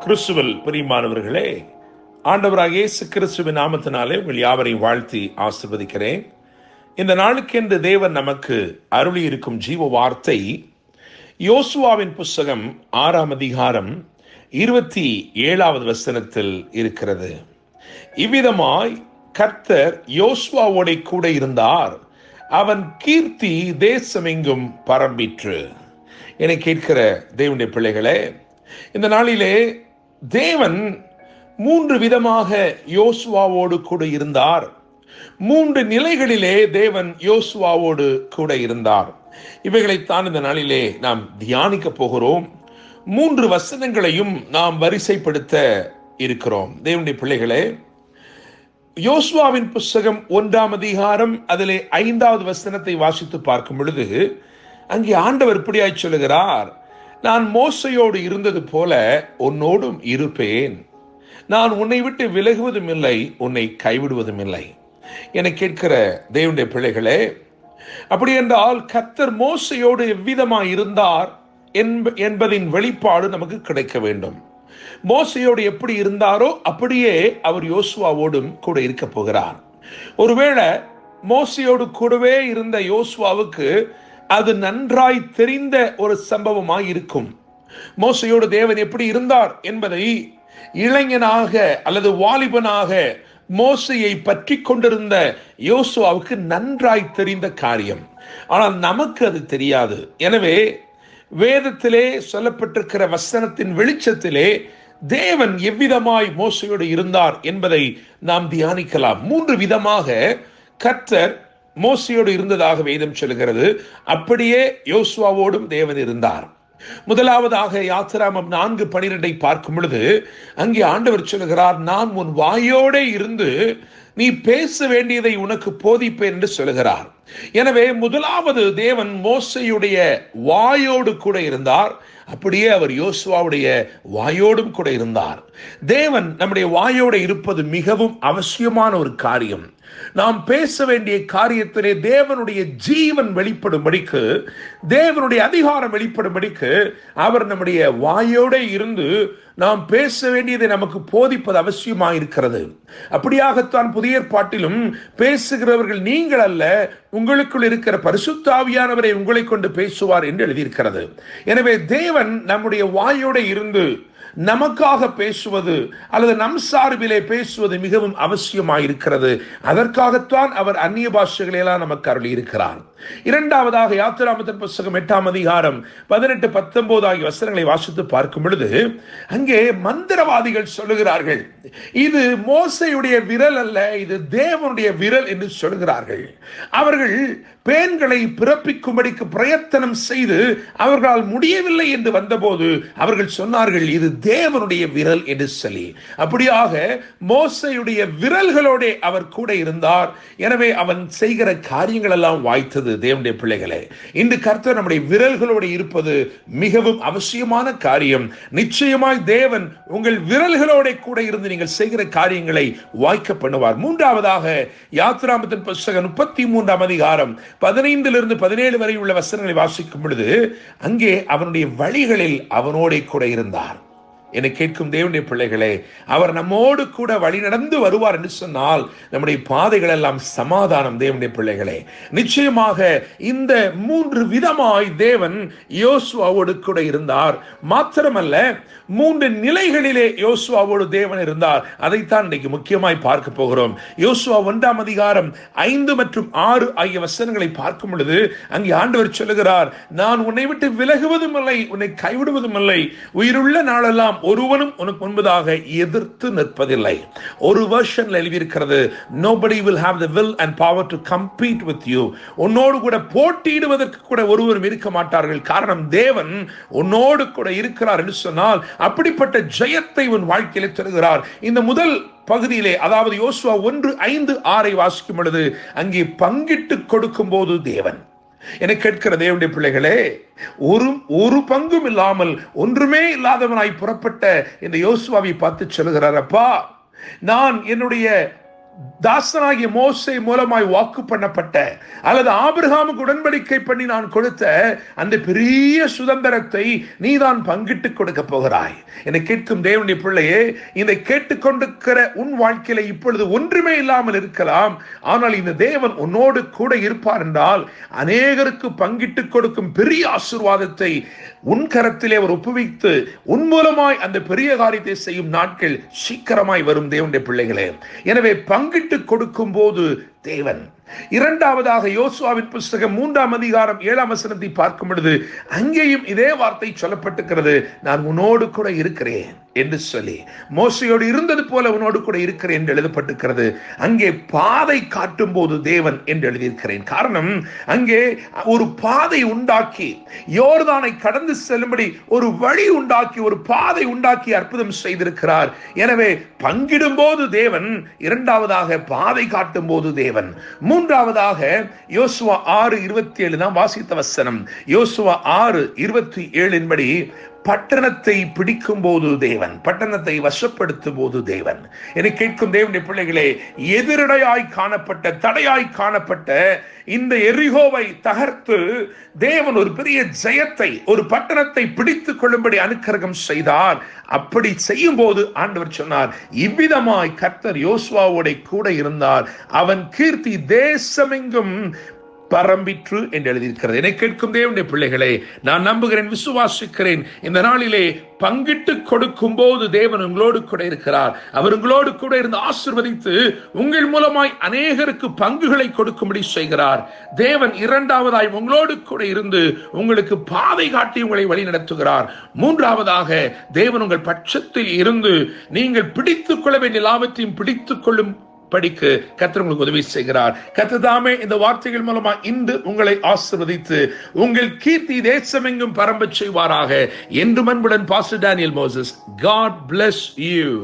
கிறிஸ்துவில் பிரியமானவர்களே, ஆண்டவராகிய இயேசு கிறிஸ்துவின் நாமத்தினாலே உங்கள் யாவரையும் வாழ்த்தி ஆசீர்வதிக்கிறேன். இந்த நாளுக்கென்று தேவன் நமக்கு அருளி இருக்கும் ஜீவ வார்த்தை யோசுவாவின் புஸ்தகம் 6ஆம் அதிகாரம் 27வது வசனத்தில் இருக்கிறது. இவ்விதமாய் கர்த்தர் யோசுவாவோட கூட இருந்தார், அவன் கீர்த்தி தேசமெங்கும் பரம்பிற்று. என கேட்கிற தேவனுடைய பிள்ளைகளே, இந்த நாளிலே தேவன் 3 விதமாக யோசுவாவோடு கூட இருந்தார். 3 நிலைகளிலே தேவன் யோசுவாவோடு கூட இருந்தார். இவைகளைத்தான் இந்த நாளிலே நாம் தியானிக்க போகிறோம். 3 வசனங்களையும் நாம் வரிசைப்படுத்த இருக்கிறோம். தேவனுடைய பிள்ளைகளே, யோசுவாவின் புஸ்தகம் 1ஆம் அதிகாரம் அதிலே 5வது வசனத்தை வாசித்து பார்க்கும் பொழுது அங்கே ஆண்டவர் இப்படியாய் சொல்லுகிறார், நான் மோசையோடு இருந்தது போல உன்னோடும் இருப்பேன், நான் உன்னை விட்டு விலகுவதும் இல்லை, உன்னை கைவிடுவதும் இல்லை. என கேட்கிற தேவனுடைய பிள்ளைகளே, அப்படி என்றால் கர்த்தர் மோசையோடு எவ்விதமாய் இருந்தார் என்பதின் வெளிப்பாடு நமக்கு கிடைக்க வேண்டும். மோசையோடு எப்படி இருந்தாரோ அப்படியே அவர் யோசுவாவோடும் கூட இருக்க போகிறார். ஒருவேளை மோசையோடு கூடவே இருந்த யோசுவாவுக்கு அது நன்றாய் தெரிந்த ஒரு சம்பவமாய் இருக்கும். மோசையோடு தேவன் எப்படி இருந்தார் என்பதை இளைஞனாக அல்லது வாலிபனாக மோசையை பற்றி கொண்டிருந்த யோசுவாவுக்கு நன்றாய் தெரிந்த காரியம். ஆனால் நமக்கு அது தெரியாது. எனவே வேதத்திலே சொல்லப்பட்டிருக்கிற வசனத்தின் வெளிச்சத்திலே தேவன் எவ்விதமாய் மோசையோடு இருந்தார் என்பதை நாம் தியானிக்கலாம். 3 விதமாக கர்த்தர் மோசையோடு இருந்ததாக வேதம் சொல்கிறது. அப்படியே யோசுவாவோடும் தேவன் இருந்தார். முதலாவதாக யாத்திராமம் 4:12 பார்க்கும் பொழுது அங்கே ஆண்டவர் சொல்லுகிறார், நான் உன் வாயோடே இருந்து நீ பேச வேண்டியதை உனக்கு போதிப்பேன் என்று சொல்லுகிறார். எனவே முதலாவது தேவன் மோசையுடைய வாயோடு கூட இருந்தார், அப்படியே அவர் யோசுவாவுடைய வாயோடும் கூட இருந்தார். தேவன் நம்முடைய வாயோடு இருப்பது மிகவும் அவசியமான ஒரு காரியம். நாம் பேச வேண்டிய காரியத்திலே தேவனுடைய ஜீவன் வெளிப்படும்படிக்கு, தேவனுடைய அதிகாரம் வெளிப்படும்படிக்கு அவர் நம்முடைய வாயோடு இருந்து நாம் பேச வேண்டியதை நமக்கு போதிப்பது அவசியமாக இருக்கிறது. அப்படியாகத்தான் புதிய ஏற்பாட்டிலும் பேசுகிறவர்கள் நீங்கள் அல்ல, உங்களுக்குள் இருக்கிற பரிசுத்த ஆவியானவரை உங்களை கொண்டு பேசுவார் என்று எழுதியிருக்கிறது. எனவே தேவன் நம்முடைய வாயோடு இருந்து நமக்காக பேசுவது அல்லது நம் சார்பிலே பேசுவது மிகவும் அவசியமாயிருக்கிறது. அதற்காகத்தான் அவர் அந்நிய பாஷைகளெல்லாம் நமக்கு அருளி இருக்கிறார். இரண்டாவதாக யாத்திராமத்தின் புஸ்தகம் 8ஆம் அதிகாரம் 18-19 ஆகிய வசனங்களை வாசித்து பார்க்கும் பொழுது அங்கே மந்திரவாதிகள் சொல்லுகிறார்கள், இது மோசையுடைய விரல் அல்ல, இது தேவனுடைய விரல் என்று சொல்கிறார்கள். அவர்கள் பேன்களை பிறப்பிக்கும்படிக்கு பிரயத்தனம் செய்து அவர்களால் முடியவில்லை என்று வந்தபோது அவர்கள் சொன்னார்கள், இது தேவனுடைய விரல் என்று சொல்லி. அப்படியாக மோசையுடைய விரல்களோட அவர் கூட இருந்தார். எனவே அவன் செய்கிற காரியங்கள் எல்லாம் வாய்த்தது. தேவனுடைய பிள்ளைகளே, இன்று கர்த்தர் நம்முடைய விரல்களோடு இருப்பது மிகவும் அவசியமான காரியம். நிச்சயமாய் தேவன் உங்கள் விரல்களோட கூட இருந்து நீங்கள் செய்கிற காரியங்களை வாய்க்க பண்ணுவார். மூன்றாவதாக யாத்திராமத்தின் புஸ்தகம் 33ஆம் அதிகாரம் 15-17 வரை உள்ள வசனங்களை வாசிக்கும் பொழுது அங்கே அவனுடைய வழிகளில் அவனோட கூட இருந்தார். என கேட்கும் தேவனுடைய பிள்ளைகளே, அவர் நம்மோடு கூட வழி நடந்து வருவார் என்று சொன்னால் நம்முடைய பாதைகள் எல்லாம் சமாதானம். தேவனுடைய பிள்ளைகளே, நிச்சயமாக இந்த 3 விதமாய் தேவன் யோசுவாவோடு கூட இருந்தார். மாத்திரமல்ல, 3 நிலைகளிலே யோசுவாவோடு தேவன் இருந்தார். அதைத்தான் இன்னைக்கு முக்கியமாய் பார்க்க போகிறோம். யோசுவா 1ஆம் அதிகாரம் 5 மற்றும் 6 ஆகிய வசனங்களை பார்க்கும் பொழுது அங்கே ஆண்டவர் சொல்லுகிறார், நான் உன்னை விட்டு விலகுவதும் இல்லை, உன்னை கைவிடுவதும் இல்லை, உயிருள்ள நாளெல்லாம் ஒருவனும் உனக்கு முன்பதாக எதிர்த்து நிற்பதில்லை. ஒரு வெர்ஷன்ல எழுதியிருக்கிறது, nobody will have the will and power to compete with you. உன்னோடு கூட போட்டியிடுவதற்கு கூட ஒருவரும் இருக்க மாட்டார்கள். காரணம், தேவன் உன்னோடு கூட இருக்கிறார் என்று சொன்னால் அப்படிப்பட்ட ஜெயத்தை உன் வாழ்க்கையிலே தருகிறார். இந்த முதல் பகுதியிலே, அதாவது யோசுவா 1:5-6 வாசிக்கும் பொழுது அங்கே பங்கிட்டு கொடுக்கும் போது தேவன், என கேட்கிற தேவனுடைய பிள்ளைகளே, ஒரு பங்கும் இல்லாமல் ஒன்றுமே இல்லாதவனாய் புறப்பட்ட இந்த யோசுவாவை பார்த்து சொல்லுகிறார், அப்பா, நான் என்னுடைய தாசனாகிய மோசே மூலமாய் வாக்கு பண்ணப்பட்ட அல்லது ஆபிரகாமுக்கு உடன்படிக்கை பண்ணி நான் கொடுத்த அந்த பெரிய சுதந்திரத்தை நீதான் பங்கிட்டு கொடுக்க போகிறாய். என்னை கேட்கும் தேவனுடைய பிள்ளையே, இதை கேட்டுக்கொண்டிருக்கிற உன் வாழ்க்கையில இப்பொழுது ஒன்றுமே இல்லாமல் இருக்கலாம். ஆனால் இந்த தேவன் உன்னோடு கூட இருப்பார் என்றால் அநேகருக்கு பங்கிட்டு கொடுக்கும் பெரிய ஆசீர்வாதத்தை உன் கரத்திலே அவர் ஒப்புவித்து உன் மூலமாய் அந்த பெரிய காரியத்தை செய்யும் நாட்கள் சீக்கிரமாய் வரும் தேவனுடைய பிள்ளைகளே. எனவே பங்கிட்டு கொடுக்கும் போது தேவன். இரண்டாவதாக யோசுவாவின் புஸ்தகம் 3ஆம் அதிகாரம் 7ஆம் வசனத்தை பார்க்கும் பொழுது அங்கேயும் இதே வார்த்தை சொல்லப்பட்டிருக்கிறது. நான் உன்னோடு கூட இருக்கிறேன் என்று சொல்லி, மோசையோடு இருந்தது போல உன்னோடு கூட இருக்கிறேன் என்று எழுதப்பட்டிருக்கிறது. அங்கே பாதை காட்டும் போது தேவன் என்று எழுதியிருக்கிறேன். காரணம், அங்கே ஒரு பாதை உண்டாக்கி யோர்தானை கடந்து செல்லும்படி ஒரு வழி உண்டாக்கி ஒரு பாதை உண்டாக்கி அற்புதம் செய்திருக்கிறார். எனவே பங்கிடும் போது தேவன், இரண்டாவதாக பாதை காட்டும் போது தேவன், மூன்றாவதாக யோசுவா 6:27 தான் வாசித்த வசனம். யோசுவா 6:27 படி பட்டணத்தை பிடிக்கும் போது தேவன், பட்டணத்தை வசப்படுத்தும் போது தேவன். என்னை கேட்கும் தேவனுடைய பிள்ளைகளே, எதிரடையாய் காணப்பட்ட, தடையாய் காணப்பட்ட இந்த எரிகோவை தகர்த்து தேவன் ஒரு பெரிய ஜெயத்தை, ஒரு பட்டணத்தை பிடித்துக் கொள்ளும்படி அனுக்கிரகம் செய்தார். அப்படி செய்யும் போது ஆண்டவர் சொன்னார், இவ்விதமாய் கர்த்தர் யோசுவாவோட கூட இருந்தார், அவன் கீர்த்தி தேசமெங்கும் பரம்பிற்று என்று எழுதியிருக்கிறது. என்னை கேட்கும் தேவனுடைய பிள்ளைகளே, நான் நம்புகிறேன், விசுவாசிக்கிறேன், இந்த நாளிலே பங்கிட்டு கொடுக்கும் போது தேவன் உங்களோடு கூட இருக்கிறார். அவர் உங்களோடு கூட இருந்து ஆசீர்வதித்து உங்கள் மூலமாய் அநேகருக்கு பங்குகளை கொடுக்கும்படி செய்கிறார். தேவன் இரண்டாவதாய் உங்களோடு கூட இருந்து உங்களுக்கு பாதை காட்டி உங்களை வழி நடத்துகிறார். மூன்றாவதாக தேவன் உங்கள் பட்சத்தில் இருந்து நீங்கள் பிடித்துக் கொள்ள வேண்டிய லாபத்தையும் பிடித்துக் கொள்ளும் படிக்கு கர்த்தர் உங்களுக்கு உதவி செய்கிறார். கர்த்தர் தாமே இந்த வார்த்தைகள் மூலமா இன்று உங்களை ஆசீர்வதித்து உங்கள் கீர்த்தி தேசமெங்கும் பரம்பச் செய்வாராக. என்று அன்புடன் pastor Daniel Moses. God bless you.